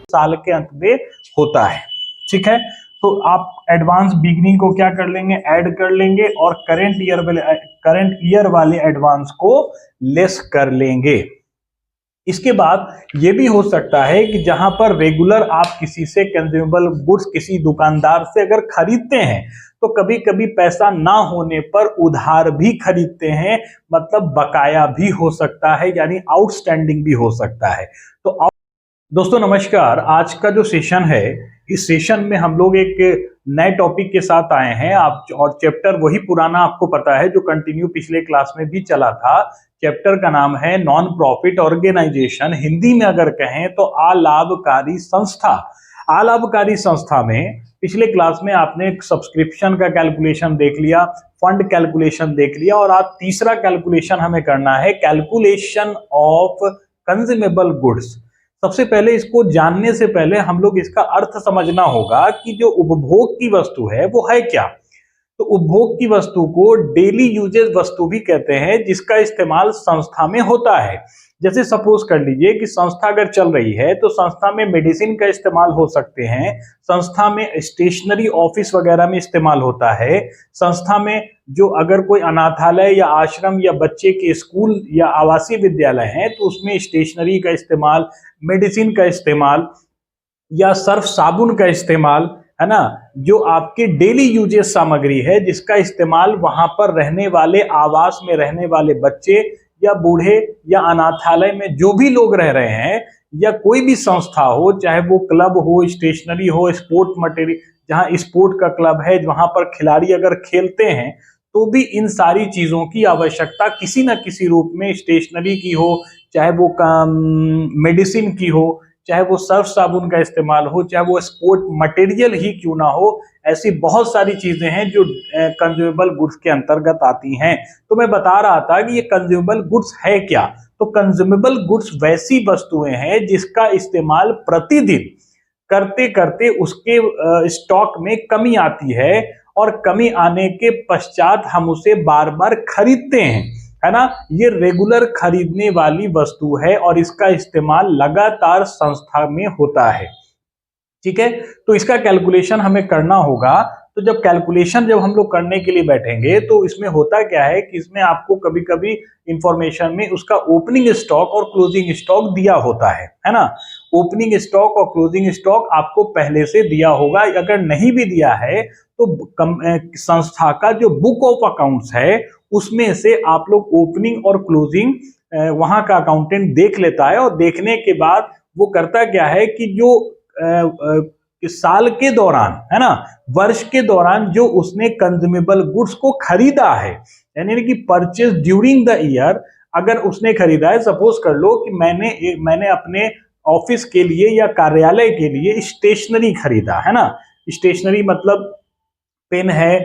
साल के अंत में होता है। ठीक है, तो आप एडवांस बिगनिंग को क्या कर लेंगे, ऐड कर लेंगे और करंट ईयर वाले एडवांस को लेस कर लेंगे। इसके बाद ये भी हो सकता है कि जहां पर रेगुलर आप किसी से कंज्यूमेबल गुड्स किसी दुकानदार से अगर खरीदते हैं तो कभी कभी पैसा ना होने पर उधार भी खरीदते हैं, मतलब बकाया भी हो सकता है, यानी आउटस्टैंडिंग भी हो सकता है। तो दोस्तों नमस्कार, आज का जो सेशन है, इस सेशन में हम लोग एक नए टॉपिक के साथ आए हैं। आप और चैप्टर वही पुराना आपको पता है जो कंटिन्यू पिछले क्लास में भी चला था। चैप्टर का नाम है नॉन प्रॉफिट ऑर्गेनाइजेशन, हिंदी में अगर कहें तो अलाभकारी संस्था। अलाभकारी संस्था में पिछले क्लास में आपने सब्सक्रिप्शन का कैलकुलेशन देख लिया, फंड कैलकुलेशन देख लिया, और आज तीसरा कैलकुलेशन हमें करना है, कैलकुलेशन ऑफ कंज्यूमेबल गुड्स। सबसे पहले इसको जानने से पहले हम लोग इसका अर्थ समझना होगा कि जो उपभोग की वस्तु है वो है क्या। तो उपभोग की वस्तु को डेली यूजेज वस्तु भी कहते हैं, जिसका इस्तेमाल संस्था में होता है। जैसे सपोज कर लीजिए कि संस्था अगर चल रही है तो संस्था में मेडिसिन का इस्तेमाल हो सकते हैं, संस्था में स्टेशनरी ऑफिस वगैरह में इस्तेमाल होता है, संस्था में जो अगर कोई अनाथालय या आश्रम या बच्चे के स्कूल या आवासीय विद्यालय हैं तो उसमें स्टेशनरी का इस्तेमाल, मेडिसिन का इस्तेमाल या सर्फ साबुन का इस्तेमाल, है ना, जो आपके डेली यूजेज सामग्री है जिसका इस्तेमाल वहां पर रहने वाले, आवास में रहने वाले बच्चे या बूढ़े या अनाथालय में जो भी लोग रह रहे हैं, या कोई भी संस्था हो, चाहे वो क्लब हो, स्टेशनरी हो, स्पोर्ट मटेरियल, जहां स्पोर्ट का क्लब है वहां पर खिलाड़ी अगर खेलते हैं तो भी इन सारी चीजों की आवश्यकता किसी न किसी रूप में, स्टेशनरी की हो, चाहे वो मेडिसिन की हो, चाहे वो सर्फ साबुन का इस्तेमाल हो, चाहे वो स्पोर्ट मटेरियल ही क्यों ना हो, ऐसी बहुत सारी चीजें हैं जो कंज्यूमेबल गुड्स के अंतर्गत आती हैं। तो मैं बता रहा था कि ये कंज्यूमेबल गुड्स है क्या। तो कंज्यूमेबल गुड्स वैसी वस्तुएं हैं जिसका इस्तेमाल प्रतिदिन करते करते उसके स्टॉक में कमी आती है, और कमी आने के पश्चात हम उसे बार बार खरीदते हैं, है ना। ये रेगुलर खरीदने वाली वस्तु है और इसका इस्तेमाल लगातार संस्था में होता है। ठीक है, तो इसका कैलकुलेशन हमें करना होगा। तो जब कैलकुलेशन जब हम लोग करने के लिए बैठेंगे तो इसमें होता क्या है कि इसमें आपको कभी कभी इंफॉर्मेशन में उसका ओपनिंग स्टॉक और क्लोजिंग स्टॉक दिया होता है ना। ओपनिंग स्टॉक और क्लोजिंग स्टॉक आपको पहले से दिया होगा। अगर नहीं भी दिया है तो संस्था का जो बुक ऑफ अकाउंट्स है उसमें से आप लोग ओपनिंग और क्लोजिंग वहां का अकाउंटेंट देख लेता है, और देखने के बाद वो करता क्या है कि जो साल के दौरान, है ना, वर्ष के दौरान जो उसने कंज्यूमेबल गुड्स को खरीदा है, यानी कि परचेज ड्यूरिंग द ईयर, अगर उसने खरीदा है, सपोज कर लो कि मैंने अपने ऑफिस के लिए या कार्यालय के लिए स्टेशनरी खरीदा, है ना। स्टेशनरी मतलब पेन है,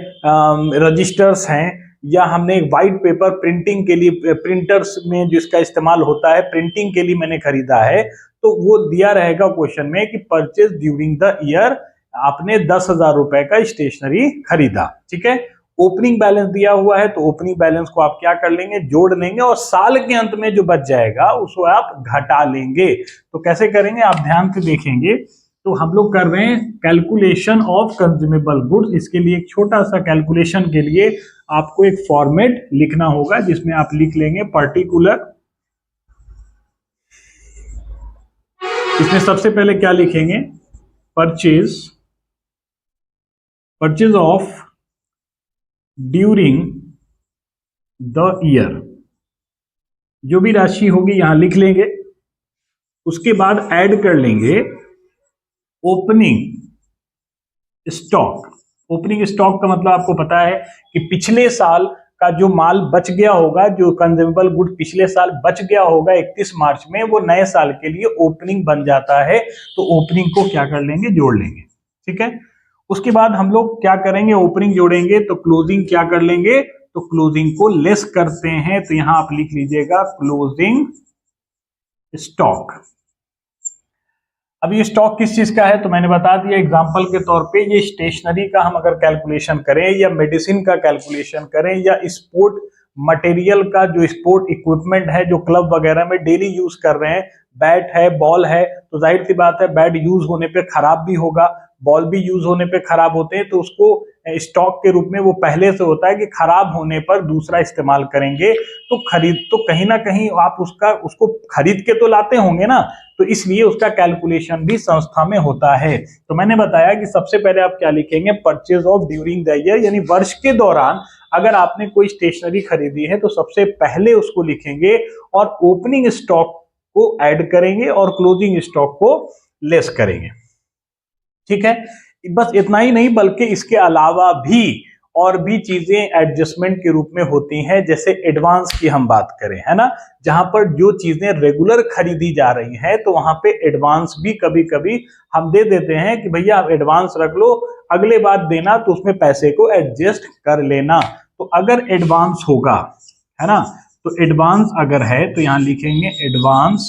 रजिस्टर्स हैं, या हमने व्हाइट पेपर प्रिंटिंग के लिए, प्रिंटर्स में जिसका इस्तेमाल होता है प्रिंटिंग के लिए मैंने खरीदा है, तो वो दिया रहेगा क्वेश्चन में कि परचेज ड्यूरिंग द ईयर आपने 10,000 रुपए का स्टेशनरी खरीदा। ठीक है, ओपनिंग बैलेंस दिया हुआ है तो ओपनिंग बैलेंस को आप क्या कर लेंगे, जोड़ लेंगे, और साल के अंत में जो बच जाएगा उसको आप घटा लेंगे। तो कैसे करेंगे आप ध्यान से देखेंगे। तो हम लोग कर रहे हैं कैलकुलेशन ऑफ कंज्यूमेबल गुड्स। इसके लिए एक छोटा सा कैलकुलेशन के लिए आपको एक फॉर्मेट लिखना होगा जिसमें आप लिख लेंगे पर्टिकुलर। इसमें सबसे पहले क्या लिखेंगे, purchase of during the year, जो भी राशि होगी यहां लिख लेंगे। उसके बाद ऐड कर लेंगे ओपनिंग स्टॉक। ओपनिंग स्टॉक का मतलब आपको पता है कि पिछले साल का जो माल बच गया होगा, जो कंज्यूमेबल गुड पिछले साल बच गया होगा 31 मार्च में, वो नए साल के लिए ओपनिंग बन जाता है। तो ओपनिंग को क्या कर लेंगे, जोड़ लेंगे। ठीक है, उसके बाद हम लोग क्या करेंगे, ओपनिंग जोड़ेंगे तो क्लोजिंग क्या कर लेंगे, तो क्लोजिंग को लेस करते हैं। तो यहां आप लिख लीजिएगा क्लोजिंग स्टॉक। अब ये स्टॉक किस चीज का है तो मैंने बता दिया एग्जांपल के तौर पे। ये स्टेशनरी का हम अगर कैलकुलेशन करें, या मेडिसिन का कैलकुलेशन करें, या स्पोर्ट मटेरियल का, जो स्पोर्ट इक्विपमेंट है जो क्लब वगैरह में डेली यूज कर रहे हैं बैट है, बॉल है, तो जाहिर सी बात है बैट यूज होने पे खराब भी होगा, बॉल भी यूज होने पे खराब होते हैं, तो उसको स्टॉक के रूप में वो पहले से होता है कि खराब होने पर दूसरा इस्तेमाल करेंगे। तो कहीं ना कहीं आप उसको खरीद के तो लाते होंगे ना, तो इसलिए उसका कैलकुलेशन भी संस्था में होता है। तो मैंने बताया कि सबसे पहले आप क्या लिखेंगे, purchase of during the year, यानी वर्ष के दौरान अगर आपने कोई स्टेशनरी खरीदी है तो सबसे पहले उसको लिखेंगे और ओपनिंग स्टॉक को ऐड करेंगे और क्लोजिंग स्टॉक को लेस करेंगे। ठीक है, बस इतना ही नहीं बल्कि इसके अलावा भी और भी चीजें एडजस्टमेंट के रूप में होती हैं, जैसे एडवांस की हम बात करें, है ना, जहां पर जो चीजें रेगुलर खरीदी जा रही हैं तो वहां पे एडवांस भी कभी कभी हम दे देते हैं कि भैया आप एडवांस रख लो, अगले बार देना तो उसमें पैसे को एडजस्ट कर लेना। तो अगर एडवांस होगा, है ना, तो एडवांस अगर है तो यहां लिखेंगे एडवांस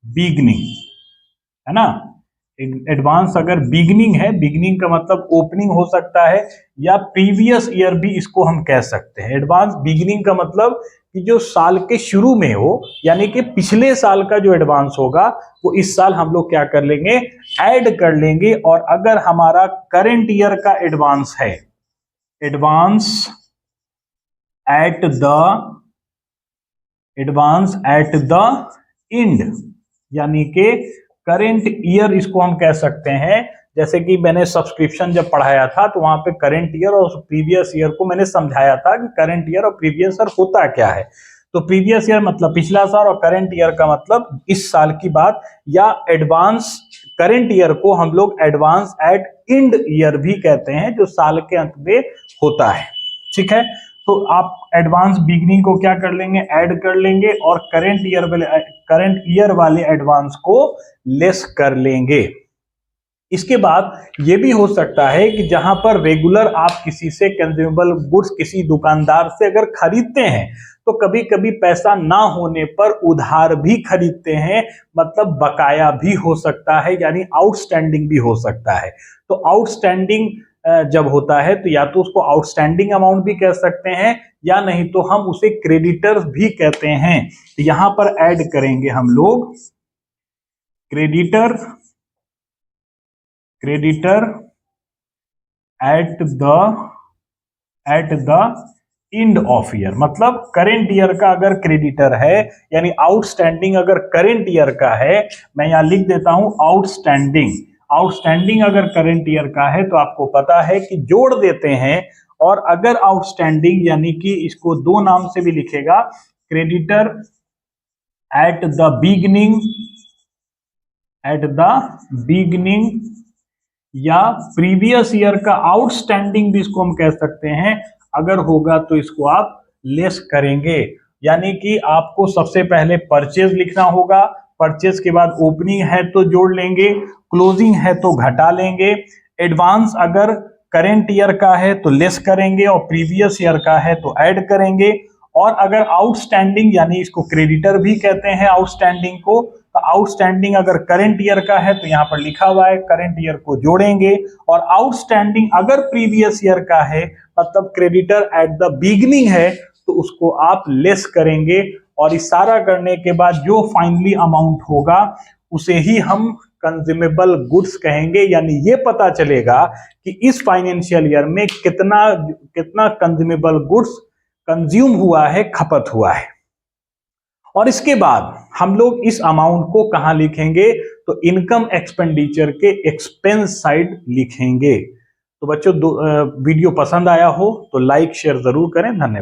बिगनिंग, है ना। एडवांस अगर बिगनिंग है, बिगनिंग का मतलब ओपनिंग हो सकता है या प्रीवियस ईयर भी इसको हम कह सकते हैं। एडवांस बिगनिंग का मतलब कि जो साल के शुरू में हो, यानी कि पिछले साल का जो एडवांस होगा वो इस साल हम लोग क्या कर लेंगे, ऐड कर लेंगे। और अगर हमारा करंट ईयर का एडवांस है, एडवांस एट द एंड, यानी कि करेंट ईयर इसको हम कह सकते हैं। जैसे कि मैंने सब्सक्रिप्शन जब पढ़ाया था तो वहां पे करंट ईयर और प्रीवियस ईयर को मैंने समझाया था कि करंट ईयर और प्रीवियस ईयर होता क्या है। तो प्रीवियस ईयर मतलब पिछला साल और करंट ईयर का मतलब इस साल की बात, या एडवांस करंट ईयर को हम लोग एडवांस एट एंड ईयर भी कहते हैं, जो साल के अंत में होता है। ठीक है, तो आप एडवांस बिगनिंग को क्या कर लेंगे, ऐड कर लेंगे और करंट ईयर वाले एडवांस को लेस कर लेंगे। इसके बाद ये भी हो सकता है कि जहां पर रेगुलर आप किसी से कंज्यूमेबल गुड्स किसी दुकानदार से अगर खरीदते हैं तो कभी कभी पैसा ना होने पर उधार भी खरीदते हैं, मतलब बकाया भी हो सकता है, यानी आउटस्टैंडिंग भी हो सकता है। तो आउटस्टैंडिंग जब होता है तो या तो उसको आउटस्टैंडिंग अमाउंट भी कह सकते हैं या नहीं तो हम उसे क्रेडिटर्स भी कहते हैं। तो यहां पर ऐड करेंगे हम लोग creditor at the end of year, मतलब करंट ईयर का अगर क्रेडिटर है, यानी आउटस्टैंडिंग अगर करंट ईयर का है, मैं यहां लिख देता हूं आउटस्टैंडिंग अगर करंट ईयर का है तो आपको पता है कि जोड़ देते हैं। और अगर आउटस्टैंडिंग, यानी कि इसको दो नाम से भी लिखेगा, क्रेडिटर एट द बिगनिंग या प्रीवियस ईयर का आउटस्टैंडिंग भी इसको हम कह सकते हैं, अगर होगा तो इसको आप लेस करेंगे। यानी कि आपको सबसे पहले परचेज लिखना होगा, परचेज के बाद ओपनिंग है तो जोड़ लेंगे, क्लोजिंग है तो घटा लेंगे, एडवांस अगर करंट ईयर का है तो लेस करेंगे और प्रीवियस ईयर का है तो ऐड करेंगे। और अगर आउटस्टैंडिंग, यानी इसको क्रेडिटर भी कहते हैं आउटस्टैंडिंग को, तो आउटस्टैंडिंग अगर करंट ईयर का है तो यहां पर लिखा हुआ है करंट ईयर को जोड़ेंगे। और आउटस्टैंडिंग अगर प्रीवियस ईयर का है, मतलब क्रेडिटर एट द बिगनिंग है, तो उसको आप लेस करेंगे। और इशारा करने के बाद जो फाइनली अमाउंट होगा उसे ही हम कंज्यूमेबल गुड्स कहेंगे। यानी ये पता चलेगा कि इस फाइनेंशियल ईयर में कितना कंज्यूमेबल गुड्स कंज्यूम हुआ है, खपत हुआ है। और इसके बाद हम लोग इस अमाउंट को कहां लिखेंगे, तो इनकम एक्सपेंडिचर के एक्सपेंस साइड लिखेंगे। तो बच्चों वीडियो पसंद आया हो तो लाइक शेयर जरूर करें। धन्यवाद।